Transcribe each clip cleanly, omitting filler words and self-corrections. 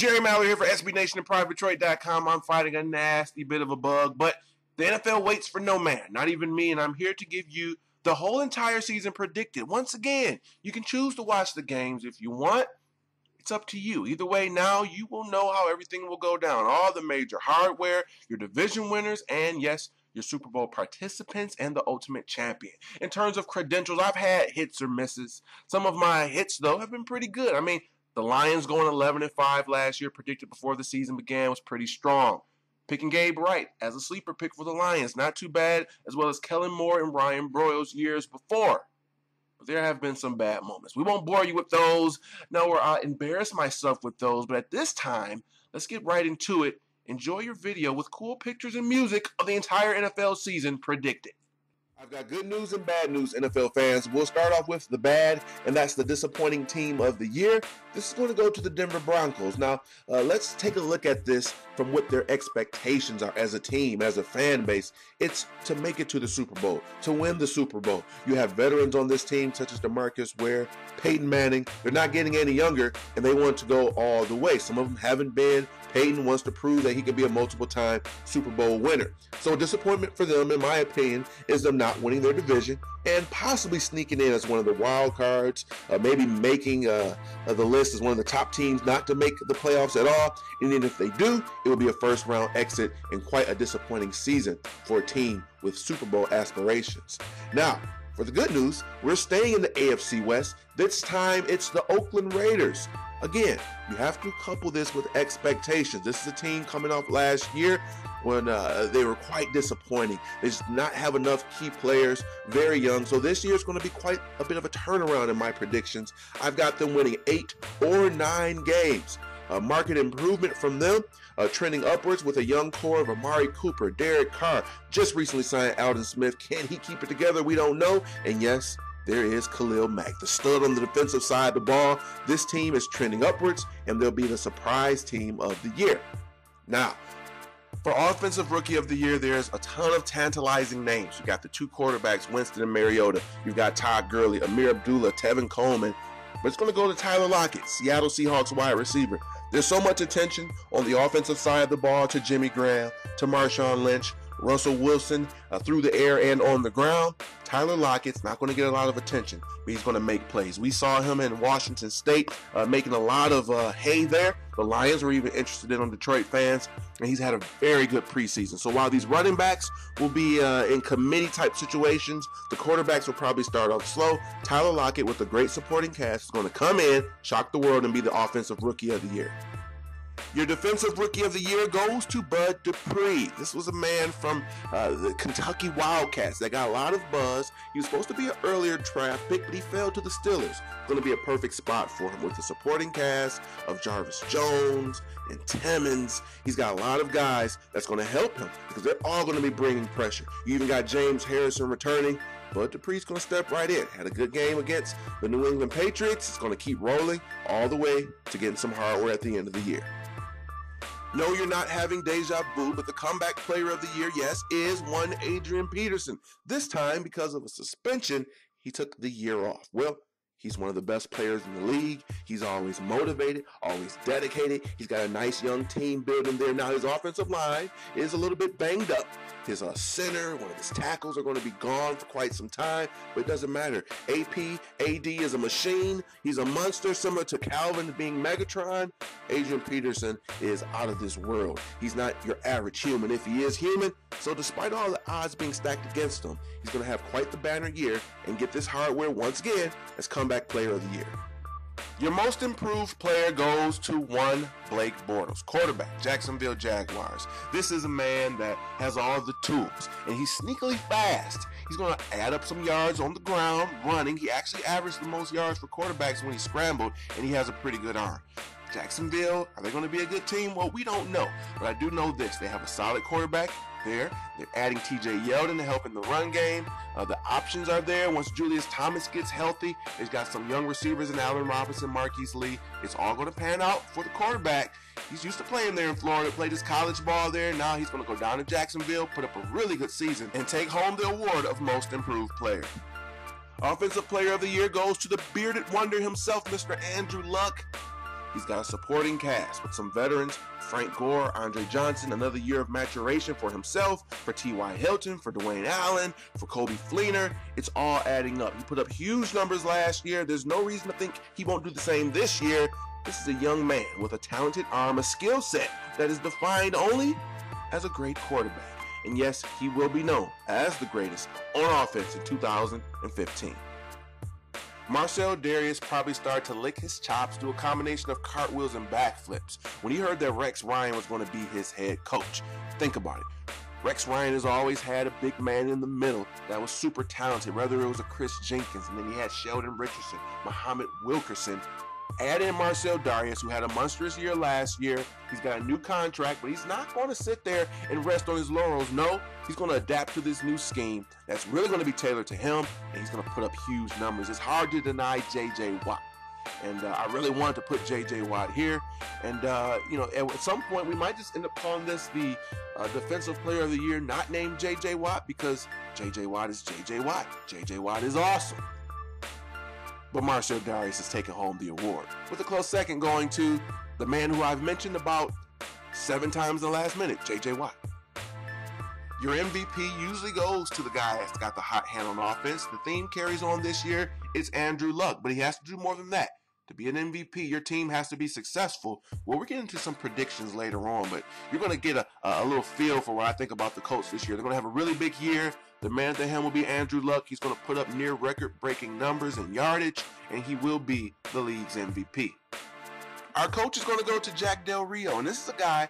Mallory here for SB Nation and PrivateDetroit.com. I'm fighting a nasty bit of a bug, but the NFL waits for no man, not even me, and I'm here to give you the whole entire season predicted. Once again, you can choose to watch the games if you want. It's up to you. Either way, now you will know how everything will go down. All the major hardware, your division winners, and yes, your Super Bowl participants and the ultimate champion. In terms of credentials, I've had hits or misses. Some of my hits, though, have been pretty good. I mean, the Lions going 11-5 last year, predicted before the season began, was pretty strong. Picking Gabe Wright as a sleeper pick for the Lions, not too bad, as well as Kellen Moore and Ryan Broyles years before. But there have been some bad moments. We won't bore you with those, nor embarrass myself with those, but at this time, let's get right into it. Enjoy your video with cool pictures and music of the entire NFL season predicted. I've got good news and bad news, NFL fans. We'll start off with the bad, and that's the disappointing team of the year. This is going to go to the Denver Broncos. Now, let's take a look at this from what their expectations are as a team, as a fan base. It's to make it to the Super Bowl, to win the Super Bowl. You have veterans on this team, such as DeMarcus Ware, Peyton Manning. They're not getting any younger, and they want to go all the way. Some of them haven't been. Peyton wants to prove that he can be a multiple-time Super Bowl winner. So a disappointment for them, in my opinion, is them not winning their division and possibly sneaking in as one of the wild cards, maybe making the list as one of the top teams not to make the playoffs at all. And then if they do, it will be a first-round exit and quite a disappointing season for a team with Super Bowl aspirations. Now, for the good news, we're staying in the AFC West. This time, it's the Oakland Raiders. Again, you have to couple this with expectations. This is a team coming off last year when they were quite disappointing. They just did not have enough key players, very young. So this year is going to be quite a bit of a turnaround in my predictions. I've got them winning 8 or 9 games. Market improvement from them, trending upwards with a young core of Amari Cooper, Derek Carr, just recently signed Alden Smith. Can he keep it together? We don't know. And yes, there is Khalil Mack, the stud on the defensive side of the ball. This team is trending upwards, and they'll be the surprise team of the year. Now, for Offensive Rookie of the Year, there's a ton of tantalizing names. You got the 2 quarterbacks, Winston and Mariota. You've got Todd Gurley, Amir Abdullah, Tevin Coleman. But it's going to go to Tyler Lockett, Seattle Seahawks wide receiver. There's so much attention on the offensive side of the ball to Jimmy Graham, to Marshawn Lynch, Russell Wilson through the air and on the ground. Tyler Lockett's not going to get a lot of attention, but he's going to make plays. We saw him in Washington State making a lot of hay there. The Lions were even interested in on Detroit fans, and he's had a very good preseason. So while these running backs will be in committee-type situations, the quarterbacks will probably start off slow. Tyler Lockett, with a great supporting cast, is going to come in, shock the world, and be the Offensive Rookie of the Year. Your Defensive Rookie of the Year goes to Bud Dupree. This was a man from the Kentucky Wildcats that got a lot of buzz. He was supposed to be an earlier draft pick, but he fell to the Steelers. Going to be a perfect spot for him with the supporting cast of Jarvis Jones and Timmons. He's got a lot of guys that's going to help him because they're all going to be bringing pressure. You even got James Harrison returning. Bud Dupree's going to step right in. Had a good game against the New England Patriots. It's going to keep rolling all the way to getting some hardware at the end of the year. No, you're not having deja vu, but the comeback player of the year, yes, is one Adrian Peterson. This time, because of a suspension, he took the year off. Well, he's one of the best players in the league. He's always motivated, always dedicated. He's got a nice young team building there. Now, his offensive line is a little bit banged up. His center, one of his tackles are going to be gone for quite some time, but it doesn't matter. AD is a machine. He's a monster, similar to Calvin being Megatron. Adrian Peterson is out of this world. He's not your average human if he is human. So despite all the odds being stacked against him, he's going to have quite the banner year and get this hardware once again as comeback player of the year. Your most improved player goes to one Blake Bortles, quarterback, Jacksonville Jaguars. This is a man that has all the tools, and he's sneakily fast. He's going to add up some yards on the ground running. He actually averaged the most yards for quarterbacks when he scrambled, and he has a pretty good arm. Jacksonville, are they going to be a good team? Well, we don't know, but I do know this. They have a solid quarterback there. They're adding TJ Yeldon to help in the run game. The options are there. Once Julius Thomas gets healthy, they've got some young receivers in Allen Robinson, Marquise Lee. It's all going to pan out for the quarterback. He's used to playing there in Florida, played his college ball there. Now he's going to go down to Jacksonville, put up a really good season, and take home the award of Most Improved Player. Offensive Player of the Year goes to the bearded wonder himself, Mr. Andrew Luck. He's got a supporting cast with some veterans: Frank Gore, Andre Johnson, another year of maturation for himself, for T.Y. Hilton, for Dwayne Allen, for Kobe Fleener. It's all adding up. He put up huge numbers last year. There's no reason to think he won't do the same this year. This is a young man with a talented arm, a skill set that is defined only as a great quarterback. And yes, he will be known as the greatest on offense in 2015. Marcell Dareus probably started to lick his chops, do a combination of cartwheels and backflips when he heard that Rex Ryan was going to be his head coach. Think about it. Rex Ryan has always had a big man in the middle that was super talented, whether it was a Chris Jenkins, and then he had Sheldon Richardson, Muhammad Wilkerson. Add in Marcell Dareus, who had a monstrous year last year. He's got a new contract, but he's not going to sit there and rest on his laurels. No, he's going to adapt to this new scheme that's really going to be tailored to him, and he's going to put up huge numbers. It's hard to deny J.J. Watt. And I really wanted to put J.J. Watt here. And, at some point, we might just end up calling this the Defensive Player of the Year, not named J.J. Watt, because J.J. Watt is J.J. Watt. J.J. Watt is awesome. But Marcell Dareus is taking home the award, with a close second going to the man who I've mentioned about 7 times in the last minute, J.J. Watt. Your MVP usually goes to the guy that's got the hot hand on offense. The theme carries on this year. It's Andrew Luck, but he has to do more than that. To be an MVP, your team has to be successful. Well, we're getting into some predictions later on, but you're going to get a little feel for what I think about the Colts this year. They're going to have a really big year. The man at the helm will be Andrew Luck. He's going to put up near record-breaking numbers in yardage, and he will be the league's MVP. Our coach is going to go to Jack Del Rio, and this is a guy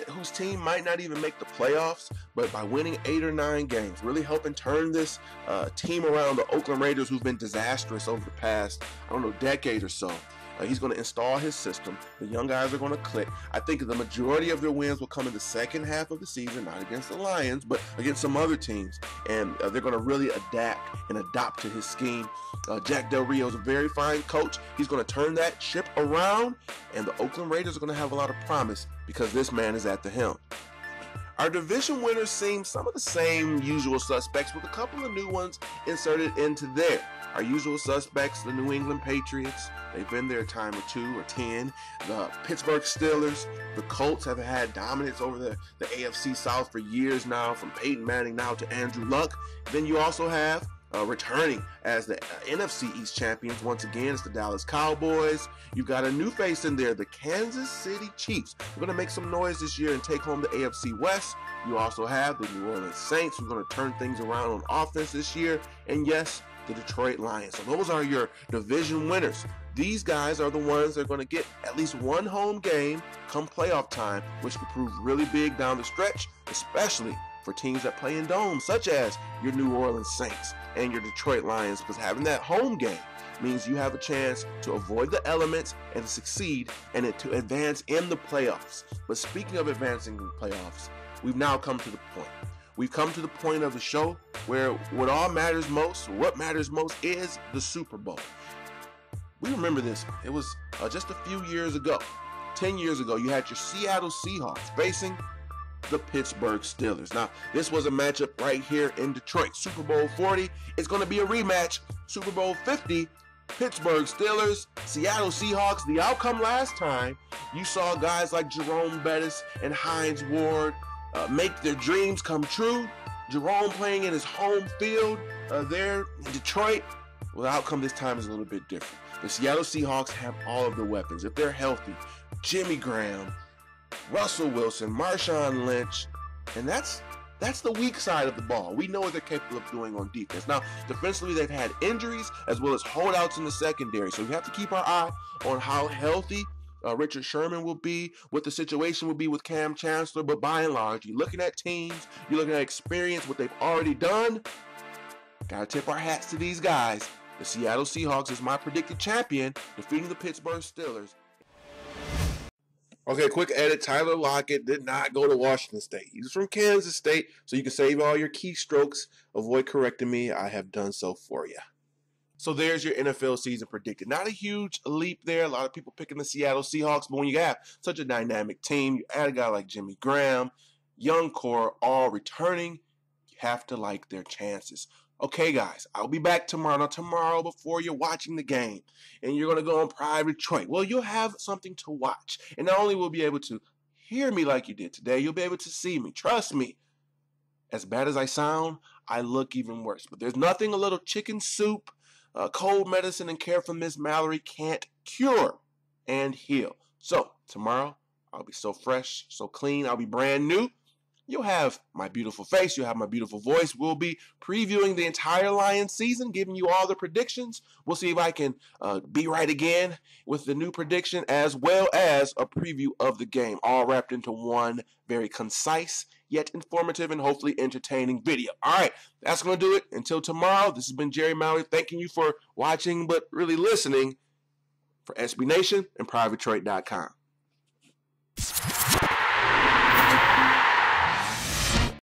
whose team might not even make the playoffs, but by winning 8 or 9 games, really helping turn this team around, the Oakland Raiders, who've been disastrous over the past, decade or so. He's going to install his system. The young guys are going to click. I think the majority of their wins will come in the second half of the season, not against the Lions, but against some other teams. And they're going to really adapt and adopt to his scheme. Jack Del Rio is a very fine coach. He's going to turn that ship around, and the Oakland Raiders are going to have a lot of promise because this man is at the helm. Our division winners seem some of the same usual suspects, with a couple of new ones inserted into there. Our usual suspects, the New England Patriots, they've been there a time or 2 or 10. The Pittsburgh Steelers, the Colts have had dominance over the AFC South for years now, from Peyton Manning now to Andrew Luck. Then you also have returning as the NFC East champions once again, it's the Dallas Cowboys. You've got a new face in there, the Kansas City Chiefs. We're going to make some noise this year and take home the AFC West. You also have the New Orleans Saints, who are going to turn things around on offense this year. And yes, the Detroit Lions. So those are your division winners. These guys are the ones that are going to get at least one home game come playoff time, which could prove really big down the stretch, especially for teams that play in domes, such as your New Orleans Saints and your Detroit Lions, because having that home game means you have a chance to avoid the elements and to succeed and to advance in the playoffs. But speaking of advancing in the playoffs, we've now come to the point. We've come to the point of the show where what matters most is the Super Bowl. We remember this. It was just a few years ago, 10 years ago, you had your Seattle Seahawks facing the Pittsburgh Steelers. Now, this was a matchup right here in Detroit. Super Bowl 40 is going to be a rematch. Super Bowl 50, Pittsburgh Steelers, Seattle Seahawks. The outcome last time, you saw guys like Jerome Bettis and Hines Ward make their dreams come true. Jerome playing in his home field there in Detroit. Well, the outcome this time is a little bit different. The Seattle Seahawks have all of the weapons. If they're healthy, Jimmy Graham, Russell Wilson, Marshawn Lynch, and that's the weak side of the ball. We know what they're capable of doing on defense. Now, defensively, they've had injuries as well as holdouts in the secondary, so we have to keep our eye on how healthy Richard Sherman will be, what the situation will be with Cam Chancellor. But by and large, you're looking at teams, you're looking at experience, what they've already done. Gotta tip our hats to these guys. The Seattle Seahawks is my predicted champion, defeating the Pittsburgh Steelers. Okay, quick edit. Tyler Lockett did not go to Washington State. He's from Kansas State, so you can save all your keystrokes. Avoid correcting me. I have done so for you. So there's your NFL season predicted. Not a huge leap there. A lot of people picking the Seattle Seahawks, but when you have such a dynamic team, you add a guy like Jimmy Graham, young core, all returning, you have to like their chances. Okay, guys, I'll be back tomorrow. Now, tomorrow before you're watching the game and you're going to go on Private Detroit, well, you'll have something to watch. And not only will you be able to hear me like you did today, you'll be able to see me. Trust me, as bad as I sound, I look even worse. But there's nothing a little chicken soup, cold medicine, and care from Miss Mallory can't cure and heal. So, tomorrow, I'll be so fresh, so clean, I'll be brand new. You'll have my beautiful face. You'll have my beautiful voice. We'll be previewing the entire Lions season, giving you all the predictions. We'll see if I can be right again with the new prediction as well as a preview of the game, all wrapped into one very concise yet informative and hopefully entertaining video. All right, that's going to do it. Until tomorrow, this has been Jerry Mallory thanking you for watching but really listening for SB Nation and PrivateDetroit.com.